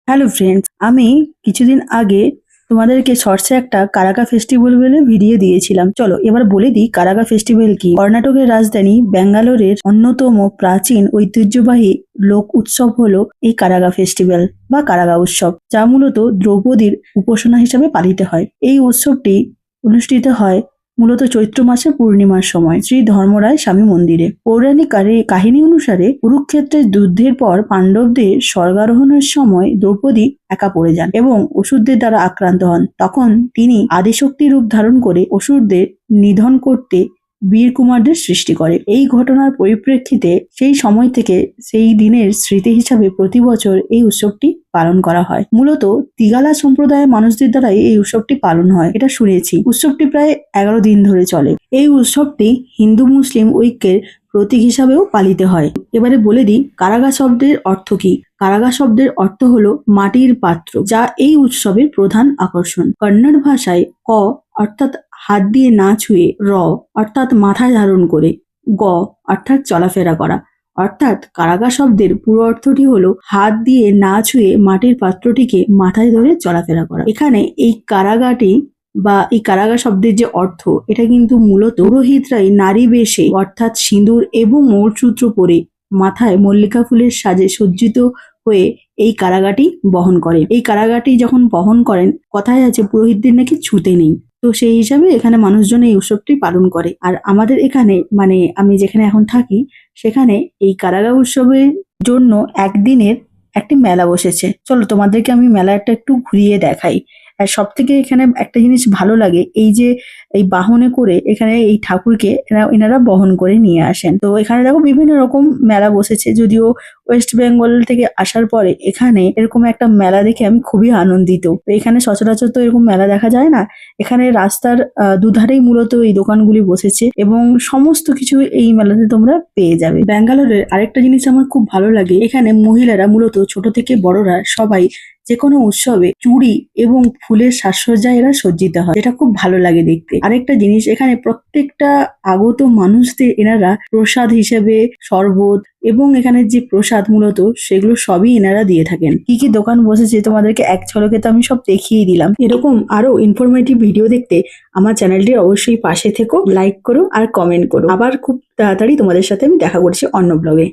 Hello friends, আমি কিছুদিন আগে তোমাদেরকে শর্টসে একটা কারাগা ফেস্টিভ্যাল বলে ভিডিও দিয়েছিলাম। চলো এবার বলে দিই কারাগা ফেস্টিভ্যাল কি। কর্ণাটকের রাজধানী ব্যাঙ্গালোরের অন্যতম প্রাচীন ঐতিহ্যবাহী লোক উৎসব হলো এই কারাগা ফেস্টিভ্যাল বা কারাগা উৎসব, যা মূলত দ্রৌপদীর উপাসনা হিসাবে পালিত হয়। এই উৎসবটি অনুষ্ঠিত হয় মূলত চৈত্র মাসের পূর্ণিমার সময় শ্রী ধর্মরায় স্বামী মন্দিরে। পৌরাণিক কাহিনী অনুসারে কুরুক্ষেত্রের যুদ্ধের পর পাণ্ডবদের স্বর্গারোহণের সময় দ্রৌপদী একা পড়ে যান এবং অসুরদের দ্বারা আক্রান্ত হন। তখন তিনি আদিশক্তি রূপ ধারণ করে অসুরদের নিধন করতে বীর কুমারদের সৃষ্টি করে। এই ঘটনার পরিপ্রেক্ষিতে সেই সময় থেকে সেই দিনের স্মৃতি হিসাবে প্রতি বছর এই উৎসবটি পালন করা হয়। মূলত তিগালা সম্প্রদায়ের মানুষদের দ্বারাই এই উৎসবটি পালন হয়, এটা শুনেছি। উৎসবটি প্রায় 11 দিন ধরে চলে। এই উৎসবটি হিন্দু মুসলিম ঐক্যের প্রতীক হিসাবেও পালিত হয়। এবারে বলে দিই কারাগা শব্দের অর্থ কি। কারাগা শব্দের অর্থ হলো মাটির পাত্র, যা এই উৎসবের প্রধান আকর্ষণ। কন্নড় ভাষায় ক অর্থাৎ হাত দিয়ে না ছুঁয়ে, র অর্থাৎ মাথায় ধারণ করে, গ অর্থাৎ চলাফেরা করা। অর্থাৎ কারাগা শব্দের পুরো অর্থটি হলো হাত দিয়ে না ছুঁয়ে মাটির পাত্রটিকে মাথায় ধরে চলাফেরা করা। এখানে এই কারাগাটি বা এই কারাগা শব্দের যে অর্থ, এটা কিন্তু মূলত পুরোহিতরাই নারী বেশে অর্থাৎ সিঁদুর এবং মৌলসূত্র পরে মাথায় মল্লিকা ফুলের সাজে সজ্জিত হয়ে এই কারাগাটি বহন করে। এই কারাগাটি যখন বহন করেন, কথায় আছে পুরোহিতদের নাকি ছুতে নেই। তো সেই হিসাবে এখানে মানুষজন এই উৎসবটি পালন করে। আর আমাদের এখানে মানে আমি যেখানে এখন থাকি সেখানে এই কারাগা উৎসবের জন্য একদিনের একটি মেলা বসেছে। চলো তোমাদেরকে আমি মেলাটা একটু ঘুরিয়ে দেখাই। আর সব থেকে এখানে একটা জিনিস ভালো লাগে, এই যে এই বাহনে করে এখানে এই ঠাকুরকে এনারা বহন করে নিয়ে আসেন। তো এখানে দেখো বিভিন্ন রকম মেলা বসেছে। যদিও ওয়েস্ট বেঙ্গল থেকে আসার পরে এখানে এরকম একটা মেলা দেখে আমি খুবই আনন্দিত। তো এখানে সচরাচর তো এরকম মেলা দেখা যায় না। এখানে রাস্তার দুধারেই মূলত এই দোকানগুলি বসেছে এবং সমস্ত কিছু এই মেলাতে তোমরা পেয়ে যাবে। ব্যাঙ্গালোরের আরেকটা জিনিস আমার খুব ভালো লাগে, এখানে মহিলারা মূলত ছোট থেকে বড়রা সবাই যে কোনো উৎসবে চুড়ি এবং ফুলের সাজসজ্জায় এরা সজ্জিত হয়, যেটা খুব ভালো লাগে দেখতে। আরেকটা জিনিস, এখানে প্রত্যেকটা আগত মানুষদের এনারা প্রসাদ হিসেবে শরবত এবং এখানে যে প্রসাদ মূলত সেগুলো সবই এনারা দিয়ে থাকেন। কি কি দোকান বসেছে তোমাদেরকে এক ঝলকে তো আমি সব দেখিয়ে দিলাম। এরকম আরো ইনফরমেটিভ ভিডিও দেখতে আমার চ্যানেলটির অবশ্যই পাশে থেকো, লাইক করো আর কমেন্ট করো। আবার খুব তাড়াতাড়ি তোমাদের সাথে আমি দেখা করছি অন্য ব্লগে।